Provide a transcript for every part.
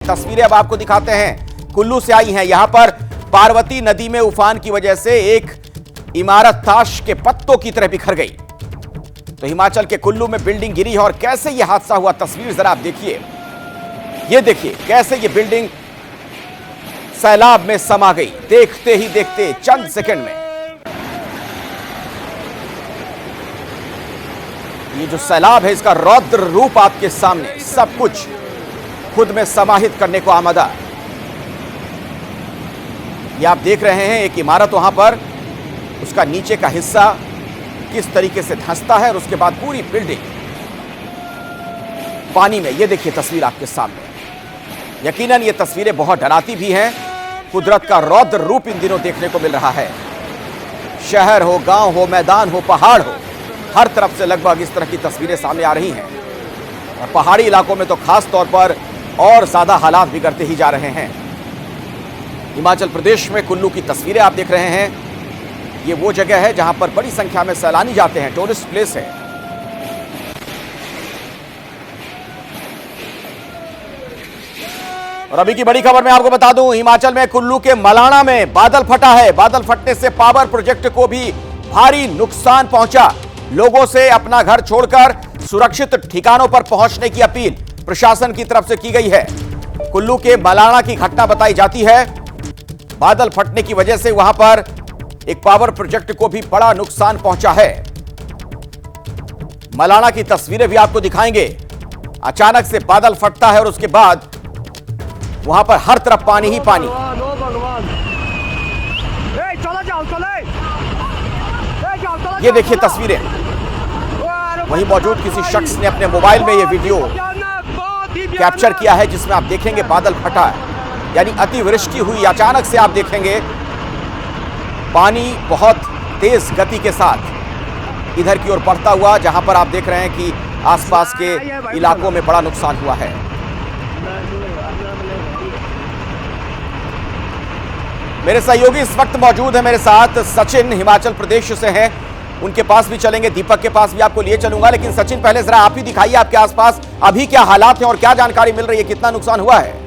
तस्वीरें अब आपको दिखाते हैं, कुल्लू से आई हैं। यहां पर पार्वती नदी में उफान की वजह से एक इमारत ताश के पत्तों की तरह बिखर गई। तो हिमाचल के कुल्लू में बिल्डिंग गिरी है और कैसे यह हादसा हुआ, तस्वीर जरा आप देखिए। यह देखिए कैसे यह बिल्डिंग सैलाब में समा गई, देखते ही देखते चंद सेकंड में। ये जो सैलाब है इसका रौद्र रूप आपके सामने, सब कुछ खुद में समाहित करने को आमादा। ये आप देख रहे हैं एक इमारत, वहां पर उसका नीचे का हिस्सा किस तरीके से धंसता है और उसके बाद पूरी बिल्डिंग पानी में। ये देखिए तस्वीर आपके सामने। यकीनन ये तस्वीरें बहुत डराती भी हैं। कुदरत का रौद्र रूप इन दिनों देखने को मिल रहा है। शहर हो, गांव हो, मैदान हो, पहाड़ हो, हर तरफ से लगभग इस तरह की तस्वीरें सामने आ रही हैं। और पहाड़ी इलाकों में तो खास तौर पर और ज्यादा हालात बिगड़ते ही जा रहे हैं। हिमाचल प्रदेश में कुल्लू की तस्वीरें आप देख रहे हैं। ये वो जगह है जहां पर बड़ी संख्या में सैलानी जाते हैं, टूरिस्ट प्लेस है। और अभी की बड़ी खबर मैं आपको बता दूं, हिमाचल में कुल्लू के मलाणा में बादल फटा है। बादल फटने से पावर प्रोजेक्ट को भी भारी नुकसान पहुंचा। लोगों से अपना घर छोड़कर सुरक्षित ठिकानों पर पहुंचने की अपील प्रशासन की तरफ से की गई है। कुल्लू के मलाणा की घटना बताई जाती है। बादल फटने की वजह से वहां पर एक पावर प्रोजेक्ट को भी बड़ा नुकसान पहुंचा है। मलाणा की तस्वीरें भी आपको दिखाएंगे। अचानक से बादल फटता है और उसके बाद वहां पर हर तरफ पानी ही पानी। ये देखिए तस्वीरें। वहीं मौजूद किसी शख्स ने अपने मोबाइल में यह वीडियो कैप्चर किया है जिसमें आप देखेंगे बादल फटा है, यानी अतिवृष्टि हुई। अचानक से आप देखेंगे पानी बहुत तेज गति के साथ इधर की ओर बढ़ता हुआ, जहां पर आप देख रहे हैं कि आसपास के इलाकों में बड़ा नुकसान हुआ है। मेरे सहयोगी इस वक्त मौजूद है मेरे साथ, सचिन हिमाचल प्रदेश से हैं, उनके पास भी चलेंगे, दीपक के पास भी आपको लिए चलूंगा। लेकिन सचिन पहले जरा आप ही दिखाइए आपके आसपास अभी क्या हालात हैं और क्या जानकारी मिल रही है, कितना नुकसान हुआ है।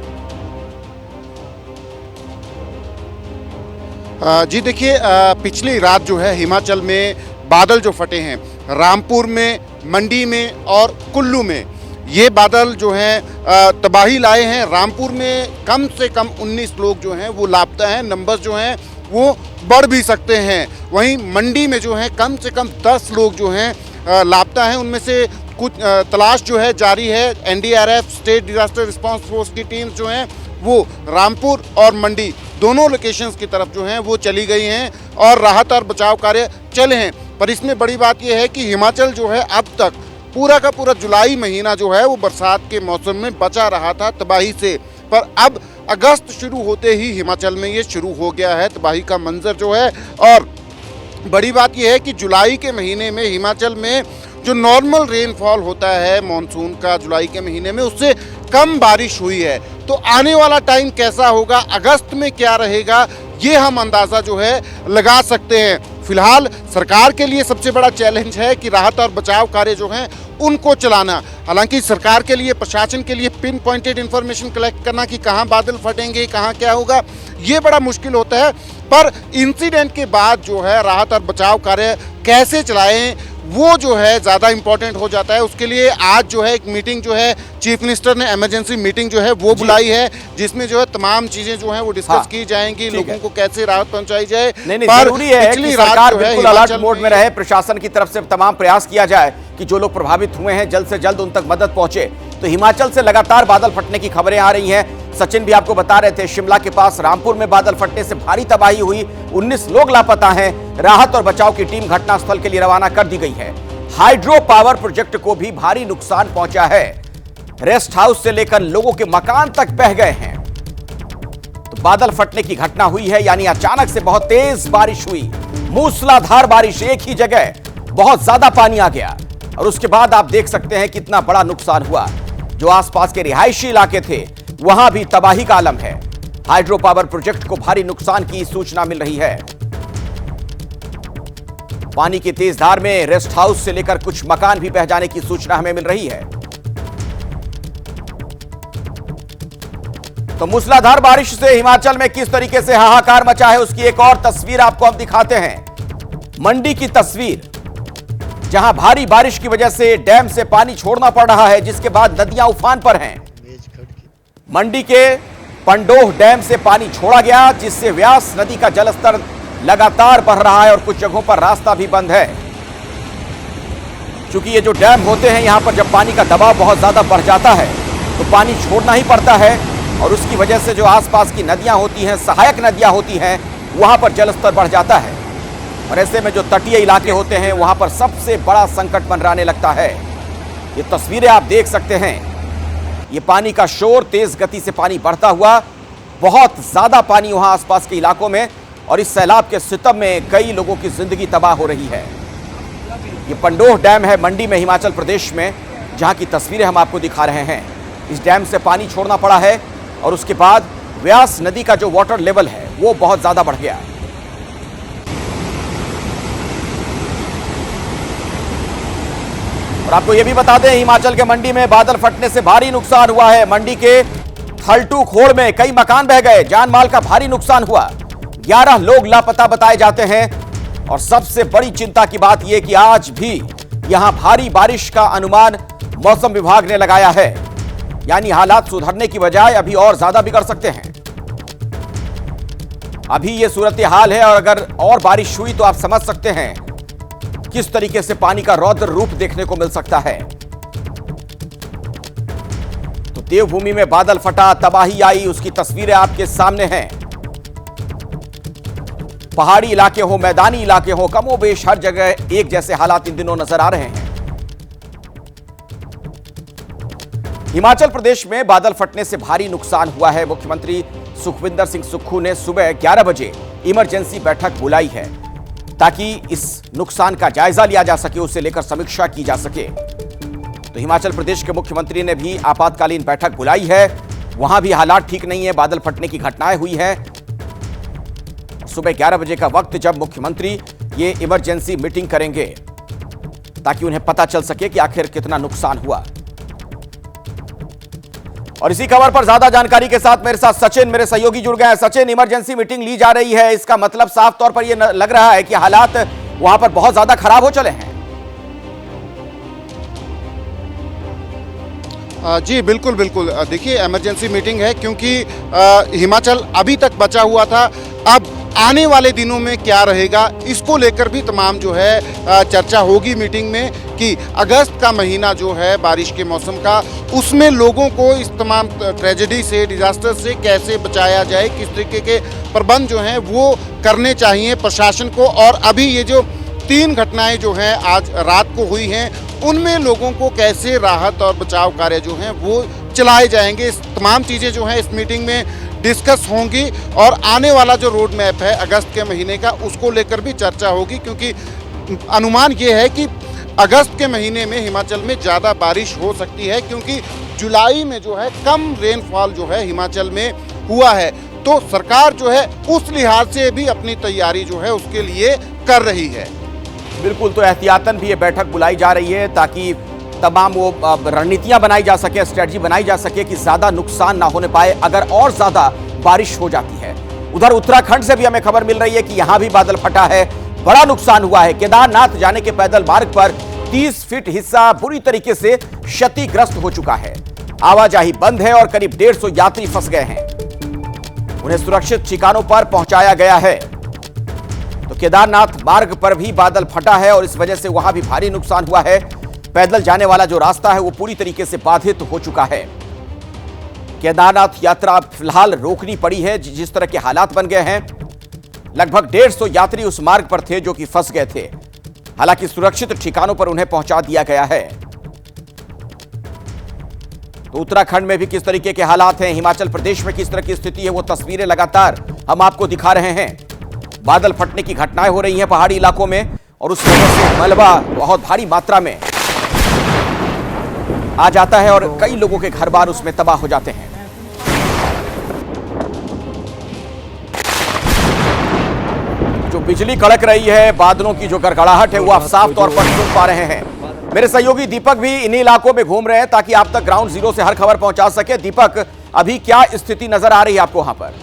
जी देखिए, पिछली रात जो है हिमाचल में बादल जो फटे हैं, रामपुर में, मंडी में और कुल्लू में, ये बादल जो हैं तबाही लाए हैं। रामपुर में कम से कम 19 लोग जो हैं वो लापता हैं, नंबर जो हैं वो बढ़ भी सकते हैं। वहीं मंडी में जो है कम से कम 10 लोग जो हैं लापता हैं, उनमें से कुछ तलाश जो है जारी है। NDRF, state disaster response force की टीम जो हैं वो रामपुर और मंडी दोनों लोकेशंस की तरफ जो हैं वो चली गई हैं और राहत और बचाव कार्य चले हैं। पर इसमें बड़ी बात यह है कि हिमाचल जो है अब तक पूरा का पूरा जुलाई महीना जो है वो बरसात के मौसम में बचा रहा था तबाही से, पर अब अगस्त शुरू होते ही हिमाचल में ये शुरू हो गया है तबाही का मंजर जो है। और बड़ी बात यह है कि जुलाई के महीने में हिमाचल में जो नॉर्मल रेनफॉल होता है मॉनसून का जुलाई के महीने में, उससे कम बारिश हुई है। तो आने वाला टाइम कैसा होगा, अगस्त में क्या रहेगा, ये हम अंदाज़ा जो है लगा सकते हैं। फिलहाल सरकार के लिए सबसे बड़ा चैलेंज है कि राहत और बचाव कार्य जो हैं उनको चलाना। हालांकि सरकार के लिए, प्रशासन के लिए पिन पॉइंटेड इन्फॉर्मेशन कलेक्ट करना कि कहाँ बादल फटेंगे, कहाँ क्या होगा, ये बड़ा मुश्किल होता है। पर इंसिडेंट के बाद जो है राहत और बचाव कार्य कैसे चलाएं, वो जो है ज़्यादा इम्पोर्टेंट हो जाता है। उसके लिए आज जो है एक मीटिंग जो है चीफ मिनिस्टर ने इमरजेंसी मीटिंग जो है वो बुलाई है, जिसमें जो है तमाम चीजें जो हैं वो डिस्कस की जाएंगी, लोगों को कैसे राहत पहुंचाई जाए। नहीं, जरूरी है कि सरकार बिल्कुल अलर्ट मोड में रहे, प्रशासन की तरफ से तमाम प्रयास किया जाए कि जो लोग प्रभावित हुए हैं जल्द से जल्द उन तक मदद पहुंचे। तो हिमाचल से लगातार बादल फटने की खबरें आ रही हैं। सचिन भी आपको बता रहे थे, शिमला के पास रामपुर में बादल फटने से भारी तबाही हुई, 19 लोग लापता हैं। राहत और बचाव की टीम घटनास्थल के लिए रवाना कर दी गई है। हाइड्रो पावर प्रोजेक्ट को भी भारी नुकसान पहुंचा है। रेस्ट हाउस से लेकर लोगों के मकान तक बह गए हैं। तो बादल फटने की घटना हुई है, यानी अचानक से बहुत तेज बारिश हुई, मूसलाधार बारिश, एक ही जगह बहुत ज्यादा पानी आ गया और उसके बाद आप देख सकते हैं कितना बड़ा नुकसान हुआ। जो आसपास के रिहायशी इलाके थे वहां भी तबाही का आलम है। हाइड्रो पावर प्रोजेक्ट को भारी नुकसान की सूचना मिल रही है। पानी की तेज धार में रेस्ट हाउस से लेकर कुछ मकान भी बह जाने की सूचना हमें मिल रही है। तो मूसलाधार बारिश से हिमाचल में किस तरीके से हाहाकार मचा है उसकी एक और तस्वीर आपको हम दिखाते हैं। मंडी की तस्वीर, जहां भारी बारिश की वजह से डैम से पानी छोड़ना पड़ रहा है, जिसके बाद नदियां उफान पर हैं। मंडी के पंडोह डैम से पानी छोड़ा गया, जिससे व्यास नदी का जलस्तर लगातार बढ़ रहा है और कुछ जगहों पर रास्ता भी बंद है। क्योंकि ये जो डैम होते हैं, यहां पर जब पानी का दबाव बहुत ज्यादा बढ़ जाता है तो पानी छोड़ना ही पड़ता है और उसकी वजह से जो आसपास की नदियां होती हैं, सहायक नदियां होती हैं, वहां पर जलस्तर बढ़ जाता है और ऐसे में जो तटीय इलाके होते हैं वहां पर सबसे बड़ा संकट मंडराने लगता है। ये तस्वीरें आप देख सकते हैं, ये पानी का शोर, तेज गति से पानी बढ़ता हुआ, बहुत ज्यादा पानी वहां आसपास के इलाकों में, और इस सैलाब के सितम में कई लोगों की जिंदगी तबाह हो रही है। ये पंडोह डैम है मंडी में, हिमाचल प्रदेश में, जहां की तस्वीरें हम आपको दिखा रहे हैं। इस डैम से पानी छोड़ना पड़ा है और उसके बाद व्यास नदी का जो वाटर लेवल है वो बहुत ज्यादा बढ़ गया। और आपको यह भी बता दें, हिमाचल के मंडी में बादल फटने से भारी नुकसान हुआ है। मंडी के थलटू खोड़ में कई मकान बह गए, जान माल का भारी नुकसान हुआ। 11 लोग लापता बताए जाते हैं और सबसे बड़ी चिंता की बात यह कि आज भी यहां भारी बारिश का अनुमान मौसम विभाग ने लगाया है, यानी हालात सुधरने की बजाय अभी और ज्यादा बिगड़ सकते हैं। अभी यह सूरत हाल है और अगर और बारिश हुई तो आप समझ सकते हैं किस तरीके से पानी का रौद्र रूप देखने को मिल सकता है। तो देवभूमि में बादल फटा, तबाही आई, उसकी तस्वीरें आपके सामने हैं। पहाड़ी इलाके हो, मैदानी इलाके हो, कमोबेश हर जगह एक जैसे हालात इन दिनों नजर आ रहे हैं। हिमाचल प्रदेश में बादल फटने से भारी नुकसान हुआ है। मुख्यमंत्री सुखविंदर सिंह सुक्खू ने सुबह 11 बजे इमरजेंसी बैठक बुलाई है ताकि इस नुकसान का जायजा लिया जा सके, उसे लेकर समीक्षा की जा सके। तो हिमाचल प्रदेश के मुख्यमंत्री ने भी आपातकालीन बैठक बुलाई है। वहां भी हालात ठीक नहीं है, बादल फटने की घटनाएं हुई हैं। सुबह 11 बजे का वक्त जब मुख्यमंत्री ये इमरजेंसी मीटिंग करेंगे ताकि उन्हें पता चल सके कि आखिर कितना नुकसान हुआ। और इसी खबर पर ज्यादा जानकारी के साथ मेरे साथ सचिन, मेरे सहयोगी, जुड़ गए हैं। सचिन, इमरजेंसी मीटिंग ली जा रही है, इसका मतलब साफ तौर पर यह लग रहा है कि हालात वहां पर बहुत ज्यादा खराब हो चले हैं। जी बिल्कुल बिल्कुल, देखिए इमरजेंसी मीटिंग है क्योंकि हिमाचल अभी तक बचा हुआ था। अब आने वाले दिनों में क्या रहेगा, इसको लेकर भी तमाम जो है चर्चा होगी मीटिंग में कि अगस्त का महीना जो है बारिश के मौसम का, उसमें लोगों को इस तमाम ट्रेजेडी से, डिजास्टर से कैसे बचाया जाए, किस तरीके के प्रबंध जो हैं वो करने चाहिए प्रशासन को। और अभी ये जो 3 घटनाएं जो हैं आज रात को हुई हैं, उनमें लोगों को कैसे राहत और बचाव कार्य जो हैं वो चलाए जाएंगे, इस तमाम चीज़ें जो हैं इस मीटिंग में डिस्कस होंगी। और आने वाला जो रोड मैप है अगस्त के महीने का, उसको लेकर भी चर्चा होगी क्योंकि अनुमान ये है कि अगस्त के महीने में हिमाचल में ज़्यादा बारिश हो सकती है क्योंकि जुलाई में जो है कम रेनफॉल जो है हिमाचल में हुआ है। तो सरकार जो है उस लिहाज से भी अपनी तैयारी जो है उसके लिए कर रही है। बिल्कुल, तो एहतियातन भी ये बैठक बुलाई जा रही है ताकि तमाम वो रणनीतियां बनाई जा सके, स्ट्रेटजी बनाई जा सके कि ज्यादा नुकसान ना होने पाए अगर और ज्यादा बारिश हो जाती है। उधर उत्तराखंड से भी हमें खबर मिल रही है कि यहां भी बादल फटा है, बड़ा नुकसान हुआ है। केदारनाथ जाने के पैदल मार्ग पर 30 फीट हिस्सा बुरी तरीके से क्षतिग्रस्त हो चुका है। आवाजाही बंद है और करीब 150 यात्री फंस गए हैं। उन्हें सुरक्षित ठिकानों पर पहुंचाया गया है। तो केदारनाथ मार्ग पर भी बादल फटा है और इस वजह से वहां भी भारी नुकसान हुआ है। पैदल जाने वाला जो रास्ता है वो पूरी तरीके से बाधित हो चुका है। केदारनाथ यात्रा फिलहाल रोकनी पड़ी है, जिस तरह के हालात बन गए हैं। लगभग 150 यात्री उस मार्ग पर थे जो कि फंस गए थे। हालांकि सुरक्षित ठिकानों पर उन्हें पहुंचा दिया गया है। तो उत्तराखंड में भी किस तरीके के हालात हैं, हिमाचल प्रदेश में किस तरह की स्थिति है, वो तस्वीरें लगातार हम आपको दिखा रहे हैं। बादल फटने की घटनाएं हो रही हैं पहाड़ी इलाकों में और उस वजह से मलबा बहुत भारी मात्रा में आ जाता है और कई लोगों के घर बार उसमें तबाह हो जाते हैं। जो बिजली कड़क रही है, बादलों की जो गड़गड़ाहट है वो आप साफ तौर पर सुन पा रहे हैं। मेरे सहयोगी दीपक भी इन्हीं इलाकों में घूम रहे हैं ताकि आप तक ग्राउंड जीरो से हर खबर पहुंचा सके। दीपक, अभी क्या स्थिति नजर आ रही है आपको वहां पर?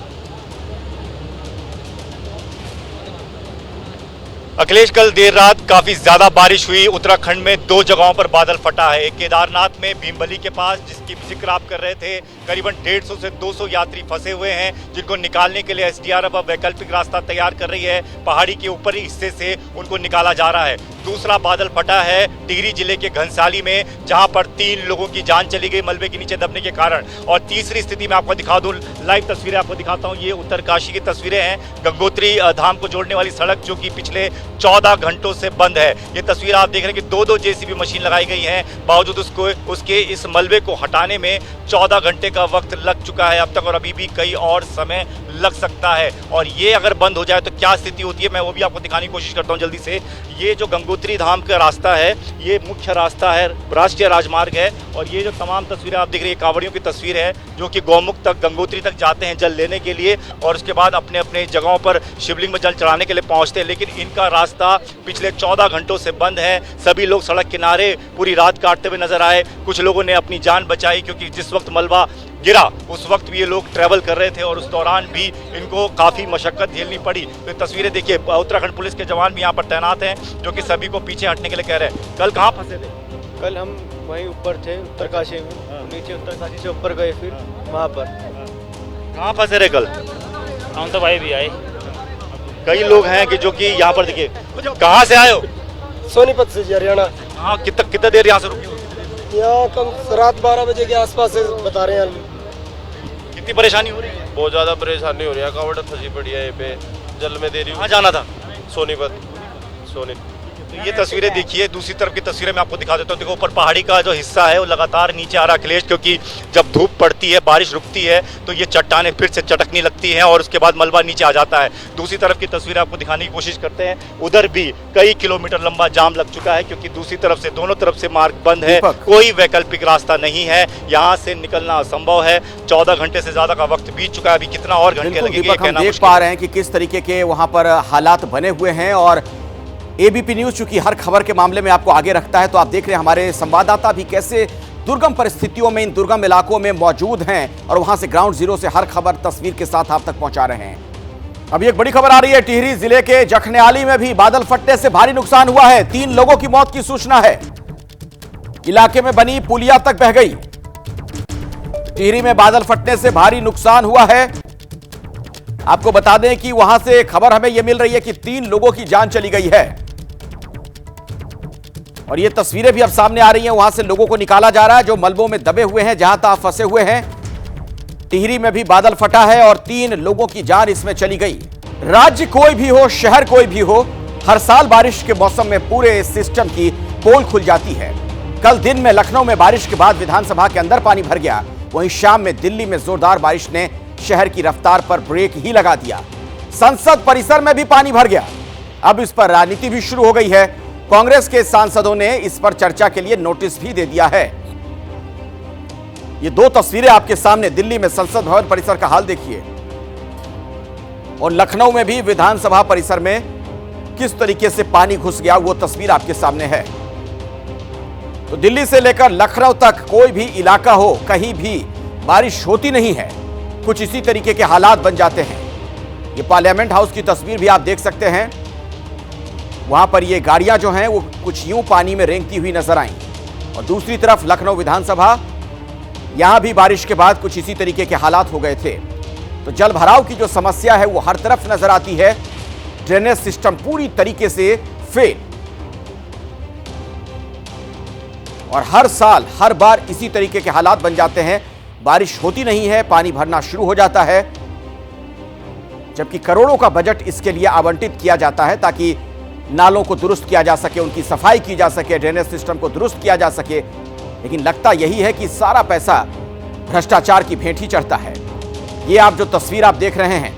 अखिलेश, कल देर रात काफी ज्यादा बारिश हुई। उत्तराखंड में 2 जगहों पर बादल फटा है। एक केदारनाथ में भीमबली के पास, जिसकी जिक्र आप कर रहे थे, करीबन 150 से 200 यात्री फंसे हुए हैं, जिनको निकालने के लिए एसडीआरएफ अब वैकल्पिक रास्ता तैयार कर रही है। पहाड़ी के ऊपरी हिस्से से उनको निकाला जा रहा है। दूसरा बादल फटा है टिहरी जिले के घनसाली में, जहां पर 3 लोगों की जान चली गई मलबे के नीचे दबने के कारण। और तीसरी स्थिति में आपको दिखा दूं, लाइव तस्वीरें आपको दिखाता हूं। ये उत्तरकाशी की तस्वीरें हैं, गंगोत्री धाम को जोड़ने वाली सड़क, जो कि पिछले 14 घंटों से बंद है। ये तस्वीर आप देख रहे हैं कि 2-2 जेसीबी मशीन लगाई गई है, बावजूद उसके इस मलबे को हटाने में 14 घंटे का वक्त लग चुका है अब तक, और अभी भी कई और समय लग सकता है। और ये अगर बंद हो जाए तो क्या स्थिति होती है, मैं वो भी आपको दिखाने की कोशिश करता हूँ जल्दी से। ये जो गंगोत्री धाम का रास्ता है, ये मुख्य रास्ता है, राष्ट्रीय राजमार्ग है। और ये जो तमाम तस्वीरें आप देख रही है, कांवड़ियों की तस्वीर है, जो कि गौमुख तक, गंगोत्री तक जाते हैं जल लेने के लिए, और उसके बाद अपने अपने जगहों पर शिवलिंग में जल चढ़ाने के लिए पहुंचते हैं। लेकिन इनका रास्ता पिछले 14 घंटों से बंद है। सभी लोग सड़क किनारे पूरी रात काटते हुए नजर आए। कुछ लोगों ने अपनी जान बचाई, क्योंकि जिस वक्त मलबा गिरा उस वक्त भी ये लोग ट्रैवल कर रहे थे, और उस दौरान भी इनको काफ़ी मशक्कत झेलनी पड़ी। तो तस्वीरें देखिए, उत्तराखंड पुलिस के जवान भी यहाँ पर तैनात हैं, जो कि सभी को पीछे हटने के लिए कह रहे हैं। कल कहाँ फंसे थे? कल हम वहीं ऊपर थे, उत्तरकाशी में, नीचे उत्तरकाशी से ऊपर गए, फिर वहाँ पर। कहाँ फंसे रहे कल? हम तो भाई भी आए। कई लोग हैं कि जो कि यहाँ पर देखिए। कहाँ से आए हो? सोनीपत से जी, हरियाणा। हाँ, कितना देर यहाँ से रुके हो? यहाँ कम रात 12 बजे के आसपास से बता रहे हैं। कितनी परेशानी हो रही है? बहुत ज़्यादा परेशानी हो रही है। कावड़ फंसी पड़ी है, ये पे जल में दे रही हूँ। कहाँ जाना था? सोनीपत। तो ये तस्वीरें देखिए, दूसरी तरफ की तस्वीरें मैं आपको दिखा देता हूँ। देखो, ऊपर पहाड़ी का जो हिस्सा है वो लगातार नीचे आ रहा है अखिलेश, क्योंकि जब धूप पड़ती है, बारिश रुकती है, तो ये चट्टानें फिर से चटकने लगती हैं, और उसके बाद मलबा नीचे आ जाता है। दूसरी तरफ की तस्वीरें आपको दिखाने की कोशिश करते हैं। उधर भी कई किलोमीटर लंबा जाम लग चुका है, क्योंकि दूसरी तरफ से, दोनों तरफ से मार्ग बंद है, कोई वैकल्पिक रास्ता नहीं है, यहाँ से निकलना असंभव है। 14 घंटे से ज्यादा का वक्त बीत चुका है, अभी कितना और घंटे लगेंगे हम देख पा रहे हैं कि किस तरीके के वहां पर हालात बने हुए हैं। और एबीपी न्यूज चूंकि हर खबर के मामले में आपको आगे रखता है, तो आप देख रहे हैं हमारे संवाददाता भी कैसे दुर्गम परिस्थितियों में, इन दुर्गम इलाकों में मौजूद हैं, और वहां से ग्राउंड जीरो से हर खबर तस्वीर के साथ आप तक पहुंचा रहे हैं। अभी एक बड़ी खबर आ रही है, टिहरी जिले के जखन्याली में भी बादल फटने से भारी नुकसान हुआ है। 3 लोगों की मौत की सूचना है। इलाके में बनी पुलिया तक बह गई। टिहरी में बादल फटने से भारी नुकसान हुआ है। आपको बता दें कि वहां से खबर हमें यह मिल रही है कि 3 लोगों की जान चली गई है, और ये तस्वीरें भी अब सामने आ रही हैं। वहां से लोगों को निकाला जा रहा है जो मलबों में दबे हुए हैं, जहां तक फंसे हुए हैं। टिहरी में भी बादल फटा है और 3 लोगों की जान इसमें चली गई। राज्य कोई भी हो, शहर कोई भी हो, हर साल बारिश के मौसम में पूरे सिस्टम की पोल खुल जाती है। कल दिन में लखनऊ में बारिश के बाद विधानसभा के अंदर पानी भर गया। वहीं शाम में दिल्ली में जोरदार बारिश ने शहर की रफ्तार पर ब्रेक ही लगा दिया। संसद परिसर में भी पानी भर गया। अब इस पर राजनीति भी शुरू हो गई है। कांग्रेस के सांसदों ने इस पर चर्चा के लिए नोटिस भी दे दिया है। ये 2 तस्वीरें आपके सामने, दिल्ली में संसद भवन परिसर का हाल देखिए, और लखनऊ में भी विधानसभा परिसर में किस तरीके से पानी घुस गया, वो तस्वीर आपके सामने है। तो दिल्ली से लेकर लखनऊ तक कोई भी इलाका हो, कहीं भी बारिश होती नहीं है, कुछ इसी तरीके के हालात बन जाते हैं। ये पार्लियामेंट हाउस की तस्वीर भी आप देख सकते हैं। वहां पर ये गाड़ियां जो हैं वो कुछ यूं पानी में रेंगती हुई नजर आईं, और दूसरी तरफ लखनऊ विधानसभा, यहां भी बारिश के बाद कुछ इसी तरीके के हालात हो गए थे। तो जल भराव की जो समस्या है वो हर तरफ नजर आती है। ड्रेनेज सिस्टम पूरी तरीके से फेल, और हर साल हर बार इसी तरीके के हालात बन जाते हैं। बारिश होती नहीं है, पानी भरना शुरू हो जाता है, जबकि करोड़ों का बजट इसके लिए आवंटित किया जाता है ताकि नालों को दुरुस्त किया जा सके, उनकी सफाई की जा सके, ड्रेनेज सिस्टम को दुरुस्त किया जा सके। लेकिन लगता यही है कि सारा पैसा भ्रष्टाचार की भेंट ही चढ़ता है। ये आप जो तस्वीर आप देख रहे हैं,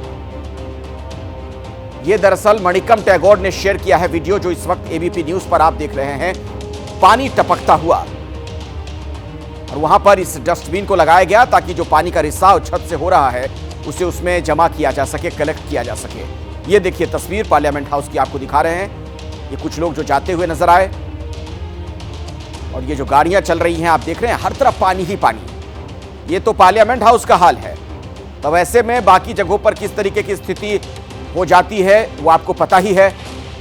ये दरअसल मणिकम टैगोर ने शेयर किया है वीडियो, जो इस वक्त एबीपी न्यूज पर आप देख रहे हैं। पानी टपकता हुआ, और वहां पर इस डस्टबिन को लगाया गया ताकि जो पानी का रिसाव छत से हो रहा है उसे उसमें जमा किया जा सके, कलेक्ट किया जा सके। ये देखिए तस्वीर पार्लियामेंट हाउस की आपको दिखा रहे हैं। ये कुछ लोग जो जाते हुए नजर आए, और ये जो गाड़ियां चल रही हैं, आप देख रहे हैं हर तरफ पानी ही पानी। ये तो पार्लियामेंट हाउस का हाल है। तब ऐसे में बाकी जगहों पर किस तरीके की स्थिति हो जाती है वो आपको पता ही है।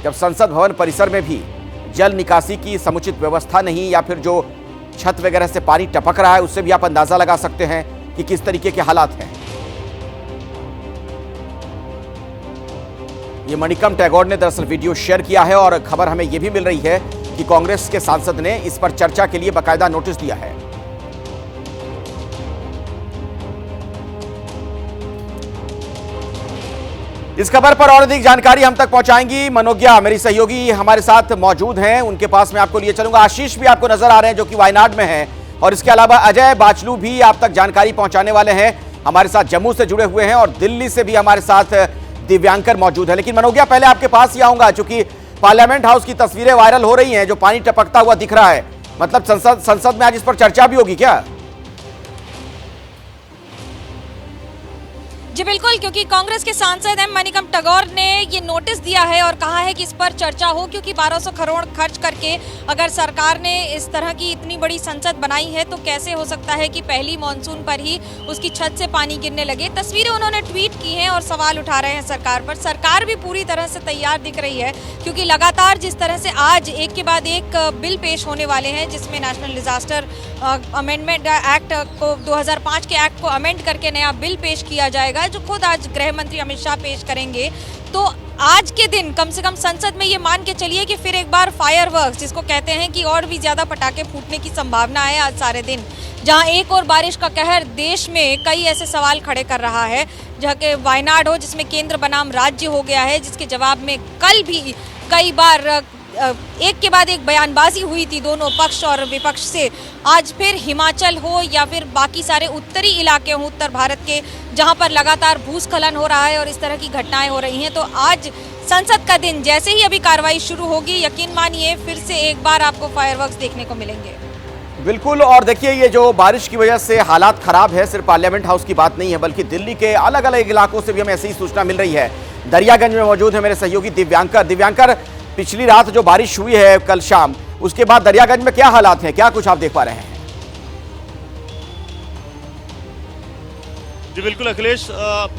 जब संसद भवन परिसर में भी जल निकासी की समुचित व्यवस्था नहीं, या फिर जो छत वगैरह से पानी टपक रहा है, उससे भी आप अंदाजा लगा सकते हैं कि किस तरीके के हालात हैं। ये मणिकम टैगोर ने दरअसल वीडियो शेयर किया है और खबर हमें यह भी मिल रही है कि कांग्रेस के सांसद ने इस पर चर्चा के लिए बाकायदा नोटिस दिया है। इस खबर पर और अधिक जानकारी हम तक पहुंचाएंगी मनोज्ञा, मेरी सहयोगी हमारे साथ मौजूद हैं, उनके पास मैं आपको लिए चलूंगा। आशीष भी आपको नजर आ रहे हैं जो कि वायनाड में हैं, और इसके अलावा अजय बाचलू भी आप तक जानकारी पहुंचाने वाले हैं, हमारे साथ जम्मू से जुड़े हुए हैं, और दिल्ली से भी हमारे साथ दिव्यांकर मौजूद है। लेकिन मनोज्ञा, पहले आपके पास ही आऊंगा, चूंकि पार्लियामेंट हाउस की तस्वीरें वायरल हो रही हैं, जो पानी टपकता हुआ दिख रहा है, मतलब संसद में आज इस पर चर्चा भी होगी क्या? जी बिल्कुल, क्योंकि कांग्रेस के सांसद एम मणिकम टैगोर ने ये नोटिस दिया है और कहा है कि इस पर चर्चा हो, क्योंकि 1200 करोड़ खर्च करके अगर सरकार ने इस तरह की इतनी बड़ी संसद बनाई है तो कैसे हो सकता है कि पहली मॉनसून पर ही उसकी छत से पानी गिरने लगे। तस्वीरें उन्होंने ट्वीट की हैं और सवाल उठा रहे हैं सरकार पर। सरकार भी पूरी तरह से तैयार दिख रही है, क्योंकि लगातार जिस तरह से आज एक के बाद एक बिल पेश होने वाले हैं, जिसमें नेशनल डिजास्टर अमेंडमेंट एक्ट को 2005 के एक्ट को अमेंड करके नया बिल पेश किया जाएगा, जो खुद आज गृह मंत्री अमित शाह पेश करेंगे। तो आज के दिन कम से कम संसद में ये मान के चलिए कि फिर एक बार फायरवर्क्स, जिसको कहते हैं कि और भी ज्यादा पटाखे फूटने की संभावना है आज सारे दिन, जहां एक और बारिश का कहर देश में कई ऐसे सवाल खड़े कर रहा है, जहाँ के वायनाड हो जिसमें केंद्र बनाम राज्य हो गया है, जिसके जवाब में कल भी कई बार एक के बाद एक बयानबाजी हुई थी दोनों पक्ष और विपक्ष से। आज फिर हिमाचल हो या फिर बाकी सारे उत्तरी इलाके हों उत्तर भारत के, जहां पर लगातार भूस्खलन हो रहा है और इस तरह की घटनाएं हो रही हैं, तो आज संसद का दिन जैसे ही अभी कार्रवाई शुरू होगी, यकीन मानिए फिर से एक बार आपको फायरवर्क्स देखने को मिलेंगे। बिल्कुल, और देखिए ये जो बारिश की वजह से हालात खराब है, सिर्फ पार्लियामेंट हाउस की बात नहीं है, बल्कि दिल्ली के अलग अलग इलाकों से भी हमें ऐसी ही सूचना मिल रही है। दरियागंज में मौजूद है मेरे सहयोगी दिव्यांकर, पिछली रात जो बारिश हुई है कल शाम, उसके बाद दरियागंज में क्या हालात हैं, क्या कुछ आप देख पा रहे हैं? जी बिल्कुल अखिलेश,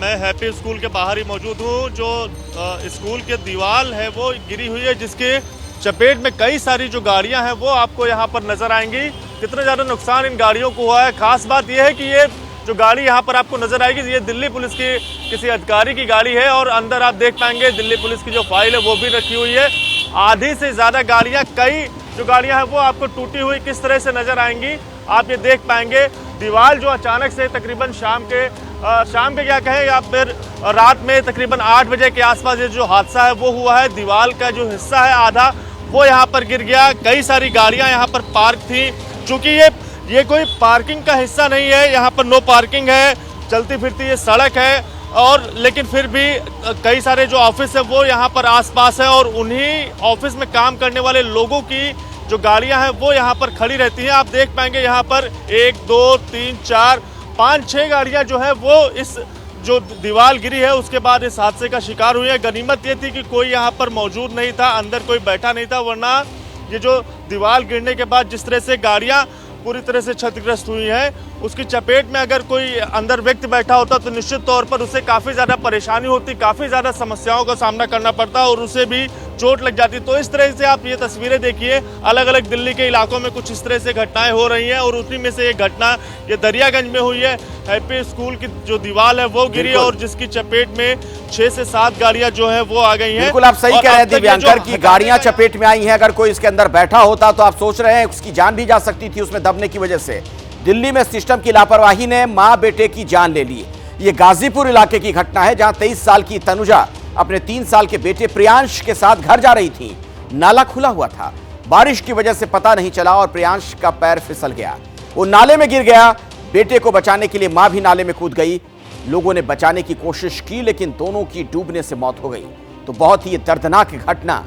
मैं हैप्पी स्कूल के बाहर ही मौजूद हूँ। जो स्कूल की दीवार है वो गिरी हुई है, जिसके चपेट में कई सारी जो गाड़ियां हैं वो आपको यहाँ पर नजर आएंगी। कितना ज़्यादा नुकसान इन गाड़ियों को हुआ है। खास बात यह है कि ये जो गाड़ी यहाँ पर आपको नजर आएगी, ये दिल्ली पुलिस की किसी अधिकारी की गाड़ी है, और अंदर आप देख पाएंगे दिल्ली पुलिस की जो फाइल है वो भी रखी हुई है। आधी से ज़्यादा गाड़ियाँ, कई जो गाड़ियाँ हैं वो आपको टूटी हुई किस तरह से नजर आएंगी, आप ये देख पाएंगे। दीवार जो अचानक से तकरीबन शाम के क्या कहें या फिर रात में तकरीबन 8 बजे के आसपास ये जो हादसा है वो हुआ है। दीवार का जो हिस्सा है आधा वो यहाँ पर गिर गया। कई सारी गाड़ियाँ यहाँ पर पार्क थी। चूँकि ये कोई पार्किंग का हिस्सा नहीं है, यहाँ पर नो पार्किंग है, चलती फिरती ये सड़क है, और लेकिन फिर भी कई सारे जो ऑफिस है वो यहाँ पर आसपास है, और उन्हीं ऑफिस में काम करने वाले लोगों की जो गाड़ियाँ हैं वो यहाँ पर खड़ी रहती हैं। आप देख पाएंगे यहाँ पर 1 2 3 4 5 6 गाड़ियाँ जो है वो इस जो दीवार गिरी है उसके बाद इस हादसे का शिकार हुई है। गनीमत ये थी कि कोई यहाँ पर मौजूद नहीं था, अंदर कोई बैठा नहीं था, वरना ये जो दीवार गिरने के बाद जिस तरह से गाड़ियाँ पूरी तरह से क्षतिग्रस्त हुई है, उसकी चपेट में अगर कोई अंदर व्यक्ति बैठा होता तो निश्चित तौर पर उसे काफ़ी ज़्यादा परेशानी होती, काफ़ी ज़्यादा समस्याओं का सामना करना पड़ता और उसे भी चोट लग जाती। तो इस तरह से आप ये तस्वीरें देखिए, अलग अलग दिल्ली के इलाकों में कुछ इस तरह से घटनाएं हो रही हैं, और उसी में से एक घटना ये दरियागंज में हुई है। हैप्पी स्कूल की जो दीवार है वो गिरी और जिसकी चपेट में 6 से 7 गाड़ियां जो है वो आ गई हैं। बिल्कुल आप सही कह रहे हैं दिव्यांकर की गाड़ियां चपेट में आई हैं। अगर कोई इसके अंदर बैठा होता तो आप सोच रहे हैं उसकी जान भी जा सकती थी उसमें दबने की वजह से। दिल्ली में सिस्टम की लापरवाही ने मां बेटे की जान ले ली। ये गाजीपुर इलाके की घटना है, जहां 23 साल की तनुजा अपने 3 साल के बेटे प्रियांश के साथ घर जा रही थी। नाला खुला हुआ था, बारिश की वजह से पता नहीं चला और प्रियांश का पैर फिसल गया, वो नाले में गिर गया। बेटे को बचाने के लिए मां भी नाले में कूद गई। लोगों ने बचाने की कोशिश की लेकिन दोनों की डूबने से मौत हो गई। तो बहुत ही दर्दनाक घटना,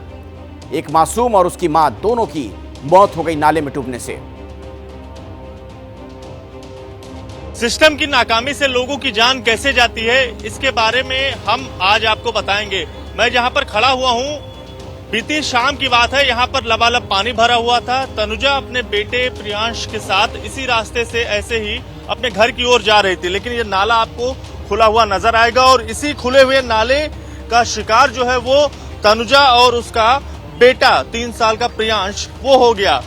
एक मासूम और उसकी मां दोनों की मौत हो गई नाले में डूबने से। सिस्टम की नाकामी से लोगों की जान कैसे जाती है, इसके बारे में हम आज आपको बताएंगे। मैं जहां पर खड़ा हुआ हूं बीती शाम की बात है, यहाँ पर लबालब पानी भरा हुआ था। तनुजा अपने बेटे प्रियांश के साथ इसी रास्ते से ऐसे ही अपने घर की ओर जा रही थी, लेकिन ये नाला आपको खुला हुआ नजर आएगा और इसी खुले हुए नाले का शिकार जो है वो तनुजा और उसका बेटा 3 साल का प्रियांश वो हो गया।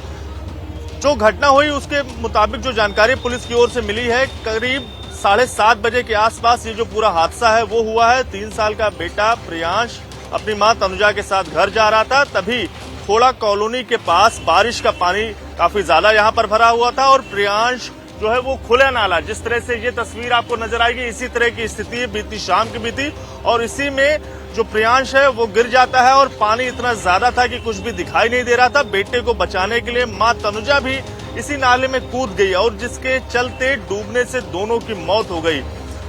जो घटना हुई उसके मुताबिक जो जानकारी पुलिस की ओर से मिली है, करीब 7:30 बजे के आसपास ये जो पूरा हादसा है वो हुआ है। 3 साल का बेटा प्रियांश अपनी मां तनुजा के साथ घर जा रहा था, तभी खोड़ा कॉलोनी के पास बारिश का पानी काफी ज्यादा यहाँ पर भरा हुआ था और प्रियांश जो है वो खुले नाला, जिस तरह से ये तस्वीर आपको नजर आएगी, इसी तरह की स्थिति बीती शाम की भी थी और इसी में जो प्रियांश है वो गिर जाता है और पानी इतना ज्यादा था कि कुछ भी दिखाई नहीं दे रहा था। बेटे को बचाने के लिए मां तनुजा भी इसी नाले में कूद गई और जिसके चलते डूबने से दोनों की मौत हो गई।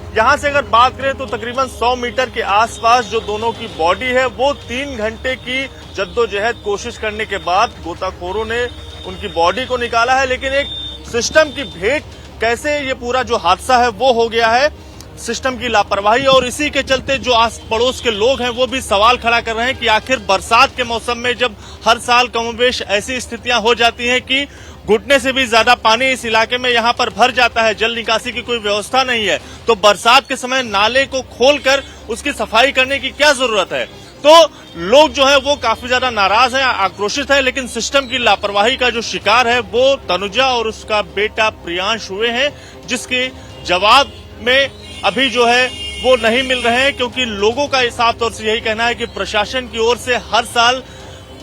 यहाँ से अगर बात करें तो तकरीबन 100 मीटर के आसपास जो दोनों की बॉडी है वो 3 घंटे की जद्दोजहद कोशिश करने के बाद गोताखोरों ने उनकी बॉडी को निकाला है, लेकिन एक सिस्टम की भेंट कैसे ये पूरा जो हादसा है वो हो गया है, सिस्टम की लापरवाही। और इसी के चलते जो आस पड़ोस के लोग हैं वो भी सवाल खड़ा कर रहे हैं कि आखिर बरसात के मौसम में जब हर साल कमोबेश ऐसी स्थितियां हो जाती हैं कि घुटने से भी ज्यादा पानी इस इलाके में यहाँ पर भर जाता है, जल निकासी की कोई व्यवस्था नहीं है, तो बरसात के समय नाले को खोलकर उसकी सफाई करने की क्या जरूरत है। तो लोग जो है वो काफी ज्यादा नाराज हैं, आक्रोशित हैं, लेकिन सिस्टम की लापरवाही का जो शिकार है वो तनुजा और उसका बेटा प्रियांश हुए हैं, जिसके जवाब में अभी जो है वो नहीं मिल रहे हैं, क्योंकि लोगों का साफ तौर से यही कहना है कि प्रशासन की ओर से हर साल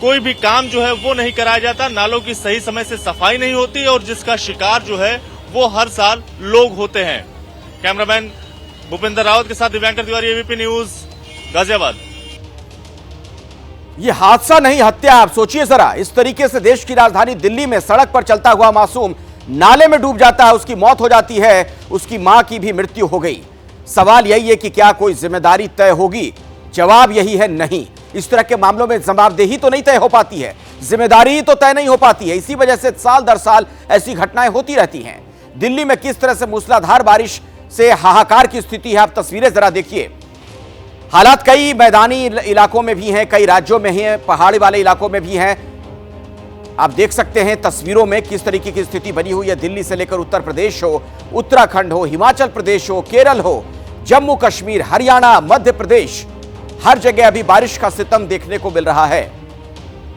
कोई भी काम जो है वो नहीं कराया जाता, नालों की सही समय से सफाई नहीं होती और जिसका शिकार जो है वो हर साल लोग होते हैं। कैमरामैन भूपेंद्र रावत के साथ दिव्यांकर तिवारी, एबीपी न्यूज, गाजियाबाद। ये हादसा नहीं, हत्या। आप सोचिए जरा, इस तरीके से देश की राजधानी दिल्ली में सड़क पर चलता हुआ मासूम नाले में डूब जाता है, उसकी मौत हो जाती है, उसकी मां की भी मृत्यु हो गई। सवाल यही है कि क्या कोई जिम्मेदारी तय होगी? जवाब यही है नहीं। इस तरह के मामलों में जवाबदेही तो नहीं तय हो पाती है, जिम्मेदारी तो तय नहीं हो पाती है। इसी वजह से साल दर साल ऐसी घटनाएं होती रहती हैं। दिल्ली में किस तरह से मूसलाधार बारिश से हाहाकार की स्थिति है, आप तस्वीरें जरा देखिए। हालात कई मैदानी इलाकों में भी हैं, कई राज्यों में हैं, पहाड़ी वाले इलाकों में भी हैं। आप देख सकते हैं तस्वीरों में किस तरीके की स्थिति बनी हुई है। दिल्ली से लेकर उत्तर प्रदेश हो, उत्तराखंड हो, हिमाचल प्रदेश हो, केरल हो, जम्मू कश्मीर, हरियाणा, मध्य प्रदेश, हर जगह अभी बारिश का सितम देखने को मिल रहा है।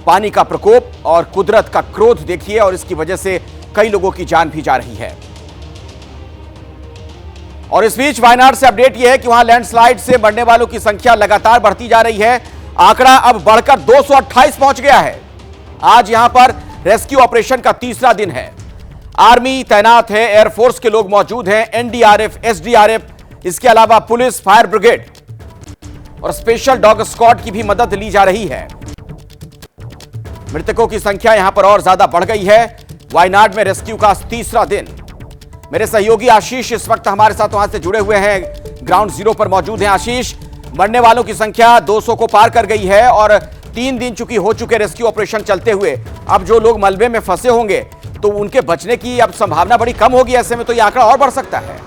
पानी का प्रकोप और कुदरत का क्रोध देखिए, और इसकी वजह से कई लोगों की जान भी जा रही है। और इस बीच वायनाड से अपडेट यह है कि वहां लैंडस्लाइड से मरने वालों की संख्या लगातार बढ़ती जा रही है। आंकड़ा अब बढ़कर 228 पहुंच गया है। आज यहां पर रेस्क्यू ऑपरेशन का तीसरा दिन है। आर्मी तैनात है, एयरफोर्स के लोग मौजूद हैं, एनडीआरएफ, एसडीआरएफ, इसके अलावा पुलिस, फायर ब्रिगेड और स्पेशल डॉग स्क्वाड की भी मदद ली जा रही है। मृतकों की संख्या यहां पर और ज्यादा बढ़ गई है। वायनाड में रेस्क्यू का तीसरा दिन। मेरे सहयोगी आशीष इस वक्त हमारे साथ वहां से जुड़े हुए हैं, ग्राउंड जीरो पर मौजूद हैं। आशीष, मरने वालों की संख्या 200 को पार कर गई है और 3 दिन चुकी हो चुके रेस्क्यू ऑपरेशन चलते हुए। अब जो लोग मलबे में फंसे होंगे तो उनके बचने की अब संभावना बड़ी कम होगी, ऐसे में तो यह आंकड़ा और बढ़ सकता है।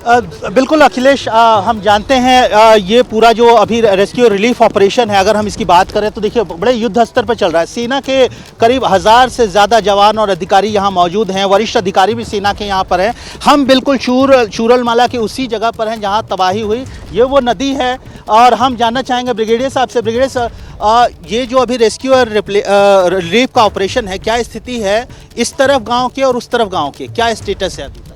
बिल्कुल अखिलेश, हम जानते हैं ये पूरा जो अभी रेस्क्यू रिलीफ ऑपरेशन है, अगर हम इसकी बात करें तो देखिए बड़े युद्ध स्तर पर चल रहा है। सेना के करीब 1000 से ज़्यादा जवान और अधिकारी यहाँ मौजूद हैं, वरिष्ठ अधिकारी भी सेना के यहाँ पर हैं। हम बिल्कुल चूरलमाला के उसी जगह पर हैं जहाँ तबाही हुई, ये वो नदी है। और हम जानना चाहेंगे ब्रिगेडियर साहब से, ब्रिगेडियर साहब ये जो अभी रेस्क्यू और रिलीफ का ऑपरेशन है, क्या स्थिति है इस तरफ गाँव के और उस तरफ गाँव के, क्या स्टेटस है अभी?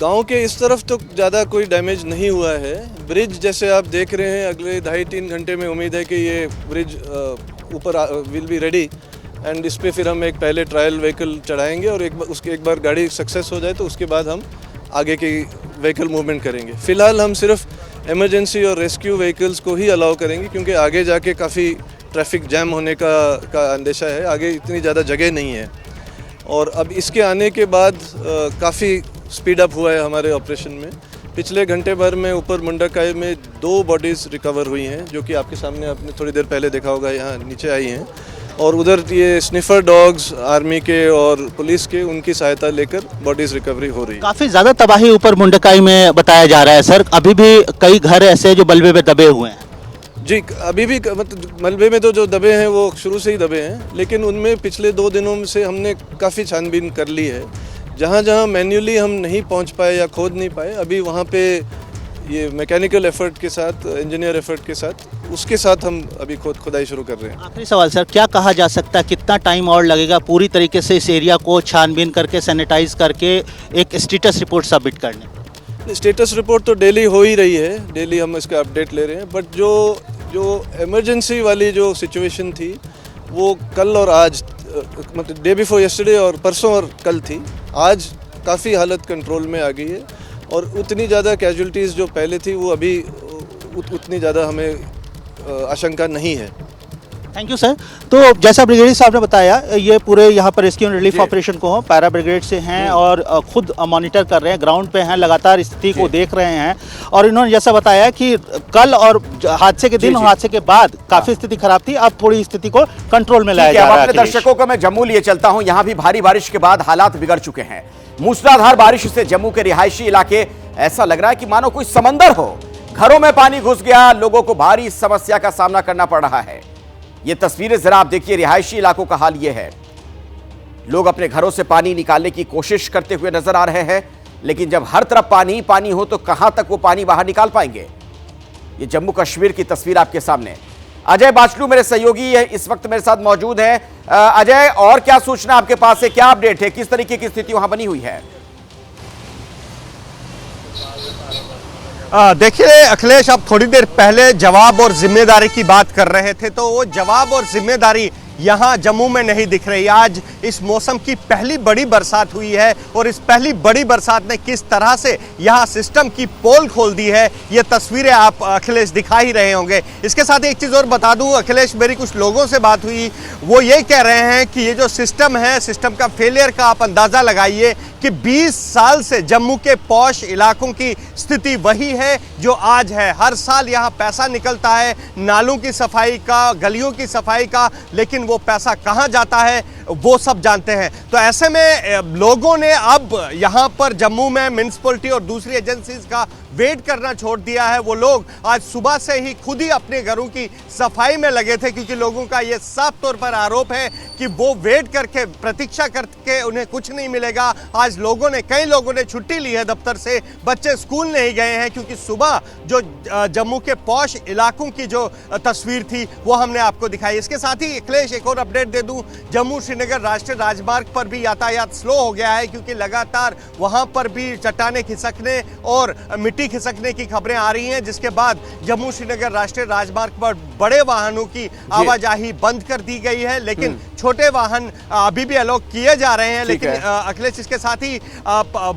गांव के इस तरफ तो ज़्यादा कोई डैमेज नहीं हुआ है। ब्रिज जैसे आप देख रहे हैं, अगले 2.5-3 घंटे में उम्मीद है कि ये ब्रिज ऊपर विल बी रेडी एंड इस पर फिर हम एक पहले ट्रायल व्हीकल चढ़ाएंगे और एक बार गाड़ी सक्सेस हो जाए तो उसके बाद हम आगे की व्हीकल मूवमेंट करेंगे। फ़िलहाल हम सिर्फ इमरजेंसी और रेस्क्यू व्हीकल्स को ही अलाउ करेंगे, क्योंकि आगे जाके काफ़ी ट्रैफिक जैम होने का अंदेशा है, आगे इतनी ज़्यादा जगह नहीं है। और अब इसके आने के बाद काफ़ी स्पीड अप हुआ है हमारे ऑपरेशन में। पिछले घंटे भर में ऊपर मुंडकाई में 2 बॉडीज़ रिकवर हुई हैं, जो कि आपके सामने आपने थोड़ी देर पहले देखा होगा, यहाँ नीचे आई हैं। और उधर ये स्निफर डॉग्स आर्मी के और पुलिस के उनकी सहायता लेकर बॉडीज रिकवरी हो रही है। काफी ज्यादा तबाही ऊपर मुंडकाई में बताया जा रहा है सर, अभी भी कई घर ऐसे हैं जो मलबे में दबे हुए हैं। जी, अभी भी मतलब मलबे में तो जो दबे हैं वो शुरू से ही दबे हैं, लेकिन उनमें पिछले 2 दिनों से हमने काफ़ी छानबीन कर ली है। जहाँ जहाँ मैन्युअली हम नहीं पहुँच पाए या खोद नहीं पाए, अभी वहाँ पे ये मैकेनिकल एफर्ट के साथ, इंजीनियर एफर्ट के साथ, उसके साथ हम अभी खुदाई शुरू कर रहे हैं। आखिरी सवाल सर, क्या कहा जा सकता है, कितना टाइम और लगेगा पूरी तरीके से इस एरिया को छानबीन करके सैनिटाइज करके एक स्टेटस रिपोर्ट सबमिट करने? स्टेटस रिपोर्ट तो डेली हो ही रही है, डेली हम इसका अपडेट ले रहे हैं, बट जो इमरजेंसी वाली जो सिचुएशन थी वो कल और आज, मतलब डे बिफोर यस्टरडे और परसों और कल थी। आज काफ़ी हालत कंट्रोल में आ गई है और उतनी ज़्यादा कैजुअलिटीज़ जो पहले थी वो अभी उतनी ज़्यादा हमें आशंका नहीं है। Thank you sir. तो जैसा ब्रिगेडियर साहब ने बताया, ये पूरे यहाँ पर रेस्क्यू एंड रिलीफ ऑपरेशन को पैरा ब्रिगेड से हैं और खुद मॉनिटर कर रहे हैं, ग्राउंड पे हैं, लगातार स्थिति को देख रहे हैं। और इन्होंने जैसा बताया कि कल और हादसे के दिन और हादसे के बाद काफी स्थिति खराब थी, अब थोड़ी स्थिति को कंट्रोल में लाया जा रहा है। अपने दर्शकों को मैं जम्मू लिए चलता हूं, यहां भी भारी बारिश के बाद हालात बिगड़ चुके हैं। मूसलाधार बारिश से जम्मू के रिहायशी इलाके ऐसा लग रहा है कि मानो कोई समंदर हो, घरों में पानी घुस गया, लोगों को भारी समस्या का सामना करना पड़ रहा है। ये तस्वीरें जरा आप देखिए, रिहायशी इलाकों का हाल ये है। लोग अपने घरों से पानी निकालने की कोशिश करते हुए नजर आ रहे हैं, लेकिन जब हर तरफ पानी पानी हो तो कहां तक वो पानी बाहर निकाल पाएंगे। ये जम्मू कश्मीर की तस्वीर आपके सामने। अजय बाचलू मेरे सहयोगी है, इस वक्त मेरे साथ मौजूद हैं। अजय, और क्या सूचना आपके पास है, क्या अपडेट है, किस तरीके की स्थिति वहां बनी हुई है? देखिए अखिलेश, आप थोड़ी देर पहले जवाब और जिम्मेदारी की बात कर रहे थे, तो वो जवाब और जिम्मेदारी यहाँ जम्मू में नहीं दिख रही। आज इस मौसम की पहली बड़ी बरसात हुई है और इस पहली बड़ी बरसात ने किस तरह से यहाँ सिस्टम की पोल खोल दी है, ये तस्वीरें आप अखिलेश दिखा ही रहे होंगे। इसके साथ एक चीज़ और बता दूँ अखिलेश, मेरी कुछ लोगों से बात हुई, वो ये कह रहे हैं कि ये जो सिस्टम है, सिस्टम का फेलियर का आप अंदाज़ा लगाइए कि 20 साल से जम्मू के पॉश इलाकों की स्थिति वही है जो आज है। हर साल यहाँ पैसा निकलता है नालों की सफाई का, गलियों की सफाई का, लेकिन वो पैसा कहाँ जाता है वो सब जानते हैं। तो ऐसे में लोगों ने अब यहाँ पर जम्मू में म्युनिसिपैलिटी और दूसरी एजेंसीज का वेट करना छोड़ दिया है। वो लोग आज सुबह से ही खुद ही अपने घरों की सफाई में लगे थे, क्योंकि लोगों का ये साफ तौर पर आरोप है कि वो वेट करके, प्रतीक्षा करके उन्हें कुछ नहीं मिलेगा। आज कई लोगों ने छुट्टी ली है दफ्तर से, बच्चे स्कूल नहीं गए हैं, क्योंकि सुबह जो जम्मू के पॉश इलाकों की जो तस्वीर थी वो हमने आपको दिखाई। इसके साथ ही अखिलेश एक और अपडेट दे दूं, जम्मू श्रीनगर राष्ट्रीय राजमार्ग पर भी यातायात स्लो हो गया है, क्योंकि लगातार वहां पर भी चट्टाने खिसकने और मिट्टी खिसकने की खबरें आ रही हैं, जिसके बाद जम्मू श्रीनगर राष्ट्रीय राजमार्ग पर बड़े वाहनों की आवाजाही बंद कर दी गई है, लेकिन छोटे वाहन अभी भी अलाउ किए जा रहे हैं। लेकिन अखिलेश, इसके साथ ही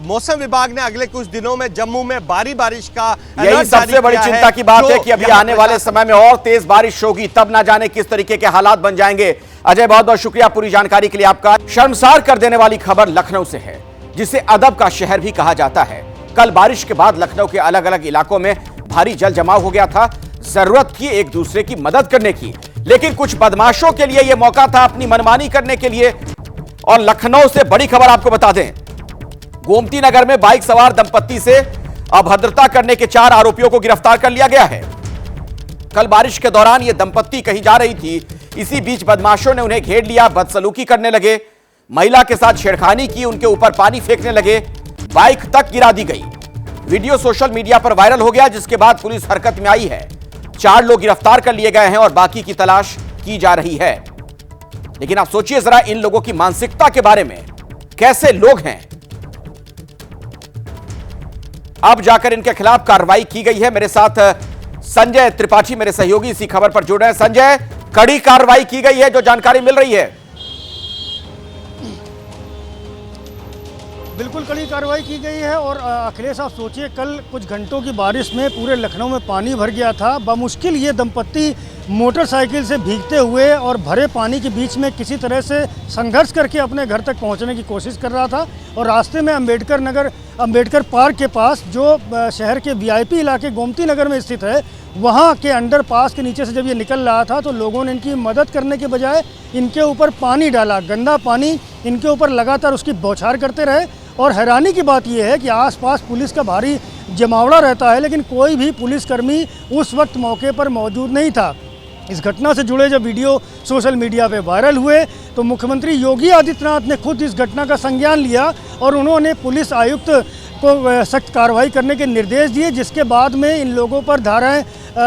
मौसम विभाग ने अगले कुछ दिनों में जम्मू में भारी बारिश का, यही सबसे बड़ी चिंता की बात है कि अभी आने वाले समय में और तेज बारिश होगी, तब ना जाने किस तरीके के हालात बन जाएंगे। अजय, बहुत बहुत शुक्रिया पूरी जानकारी के लिए आपका। शर्मसार कर देने वाली खबर लखनऊ से है, जिसे अदब का शहर भी कहा जाता है। कल बारिश के बाद लखनऊ के अलग अलग इलाकों में भारी जल जमाव हो गया था। जरूरत थी एक दूसरे की मदद करने की, लेकिन कुछ बदमाशों के लिए यह मौका था अपनी मनमानी करने के लिए। और लखनऊ से बड़ी खबर आपको बता दें, गोमती नगर में बाइक सवार दंपत्ति से अभद्रता करने के 4 आरोपियों को गिरफ्तार कर लिया गया है। कल बारिश के दौरान यह दंपत्ति कहीं जा रही थी, इसी बीच बदमाशों ने उन्हें घेर लिया, बदसलूकी करने लगे, महिला के साथ छेड़खानी की, उनके ऊपर पानी फेंकने लगे, बाइक तक गिरा दी गई। वीडियो सोशल मीडिया पर वायरल हो गया, जिसके बाद पुलिस हरकत में आई है। 4 लोग गिरफ्तार कर लिए गए हैं और बाकी की तलाश की जा रही है। लेकिन आप सोचिए जरा इन लोगों की मानसिकता के बारे में, कैसे लोग हैं। अब जाकर इनके खिलाफ कार्रवाई की गई है। मेरे साथ संजय त्रिपाठी मेरे सहयोगी इसी खबर पर जुड़ रहे हैं। संजय, कड़ी कार्रवाई की गई है, जो जानकारी मिल रही है। बिल्कुल कड़ी कार्रवाई की गई है। और अखिलेश, आप सोचिए, कल कुछ घंटों की बारिश में पूरे लखनऊ में पानी भर गया था। बमुश्किल ये दंपत्ति मोटरसाइकिल से भीगते हुए और भरे पानी के बीच में किसी तरह से संघर्ष करके अपने घर तक पहुंचने की कोशिश कर रहा था। और रास्ते में अंबेडकर पार्क के पास, जो शहर के वीआईपी इलाके गोमती नगर में स्थित है, वहां के अंडरपास के नीचे से जब ये निकल रहा था तो लोगों ने इनकी मदद करने के बजाय इनके ऊपर पानी डाला, गंदा पानी इनके ऊपर लगातार उसकी बौछार करते रहे। और हैरानी की बात यह है कि आसपास पुलिस का भारी जमावड़ा रहता है, लेकिन कोई भी पुलिसकर्मी उस वक्त मौके पर मौजूद नहीं था। इस घटना से जुड़े जब वीडियो सोशल मीडिया पे वायरल हुए तो मुख्यमंत्री योगी आदित्यनाथ ने खुद इस घटना का संज्ञान लिया और उन्होंने पुलिस आयुक्त को सख्त कार्रवाई करने के निर्देश दिए, जिसके बाद में इन लोगों पर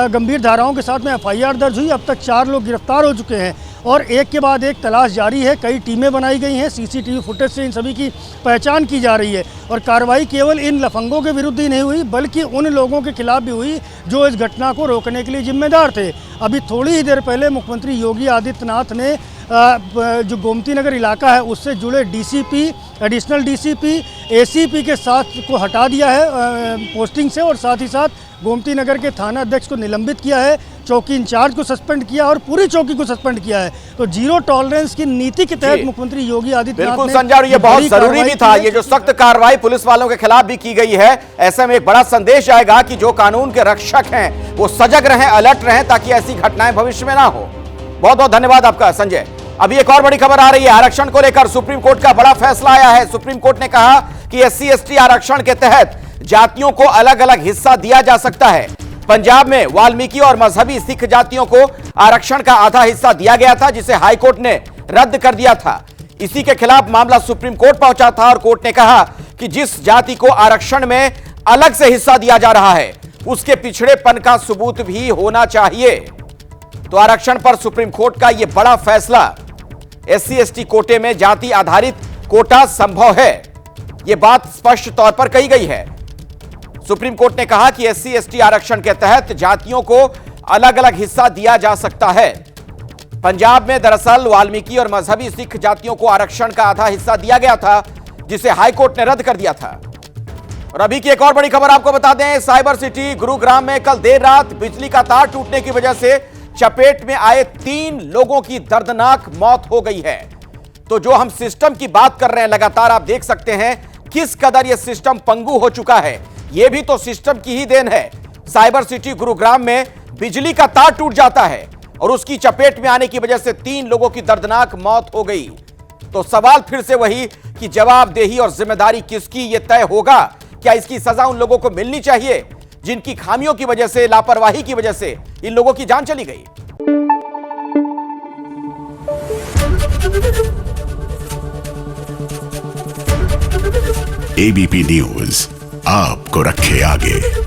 गंभीर धाराओं के साथ में एफआईआर दर्ज हुई। अब तक 4 लोग गिरफ्तार हो चुके हैं और एक के बाद एक तलाश जारी है। कई टीमें बनाई गई हैं, सीसीटीवी फुटेज से इन सभी की पहचान की जा रही है। और कार्रवाई केवल इन लफंगों के विरुद्ध ही नहीं हुई, बल्कि उन लोगों के खिलाफ भी हुई जो इस घटना को रोकने के लिए जिम्मेदार थे। अभी थोड़ी ही देर पहले मुख्यमंत्री योगी आदित्यनाथ ने जो गोमती नगर इलाका है उससे जुड़े डीसीपी, एडिशनल डीसीपी, एसीपी के साथ को हटा दिया है पोस्टिंग से, और साथ ही साथ गोमती नगर के थाना अध्यक्ष को निलंबित किया है, चौकी इंचार्ज को सस्पेंड किया और पूरी चौकी को सस्पेंड किया है। तो जीरो टॉलरेंस की नीति के तहत मुख्यमंत्री योगी आदित्यनाथ बिल्कुल संजय, और ये बहुत जरूरी भी था। ये जो सख्त कार्रवाई पुलिस वालों के खिलाफ भी की गई है, ऐसे में एक बड़ा संदेश आएगा कि जो कानून के रक्षक हैं वो सजग रहें, अलर्ट रहें, ताकि ऐसी घटनाएं भविष्य में ना हो। बहुत बहुत धन्यवाद आपका संजय। अभी एक और बड़ी खबर आ रही है, आरक्षण को लेकर सुप्रीम कोर्ट का बड़ा फैसला आया है। सुप्रीम कोर्ट ने कहा कि SC/ST आरक्षण के तहत जातियों को अलग अलग हिस्सा दिया जा सकता है। पंजाब में वाल्मीकि और मजहबी सिख जातियों को आरक्षण का आधा हिस्सा दिया गया था, जिसे हाईकोर्ट ने रद्द कर दिया था। इसी के खिलाफ मामला सुप्रीम कोर्ट पहुंचा था और कोर्ट ने कहा कि जिस जाति को आरक्षण में अलग से हिस्सा दिया जा रहा है उसके पिछड़ेपन का सबूत भी होना चाहिए। तो आरक्षण पर सुप्रीम कोर्ट का यह बड़ा फैसला। SC/ST कोटे में जाति आधारित कोटा संभव है, यह बात स्पष्ट तौर पर कही गई है। सुप्रीम कोर्ट ने कहा कि SC/ST आरक्षण के तहत जातियों को अलग अलग हिस्सा दिया जा सकता है। पंजाब में दरअसल वाल्मीकि और मजहबी सिख जातियों को आरक्षण का आधा हिस्सा दिया गया था, जिसे हाईकोर्ट ने रद्द कर दिया था। और अभी की एक और बड़ी खबर आपको बता दें, साइबर सिटी गुरुग्राम में कल देर रात बिजली का तार टूटने की वजह से चपेट में आए 3 लोगों की दर्दनाक मौत हो गई है। तो जो हम सिस्टम की बात कर रहे हैं, लगातार आप देख सकते हैं किस कदर यह सिस्टम पंगु हो चुका है। यह भी तो सिस्टम की ही देन है। साइबर सिटी गुरुग्राम में बिजली का तार टूट जाता है और उसकी चपेट में आने की वजह से 3 लोगों की दर्दनाक मौत हो गई। तो सवाल फिर से वही कि जवाबदेही और जिम्मेदारी किसकी, यह तय होगा। क्या इसकी सजा उन लोगों को मिलनी चाहिए जिनकी खामियों की वजह से, लापरवाही की वजह से इन लोगों की जान चली गई? ABP न्यूज आपको रखे आगे।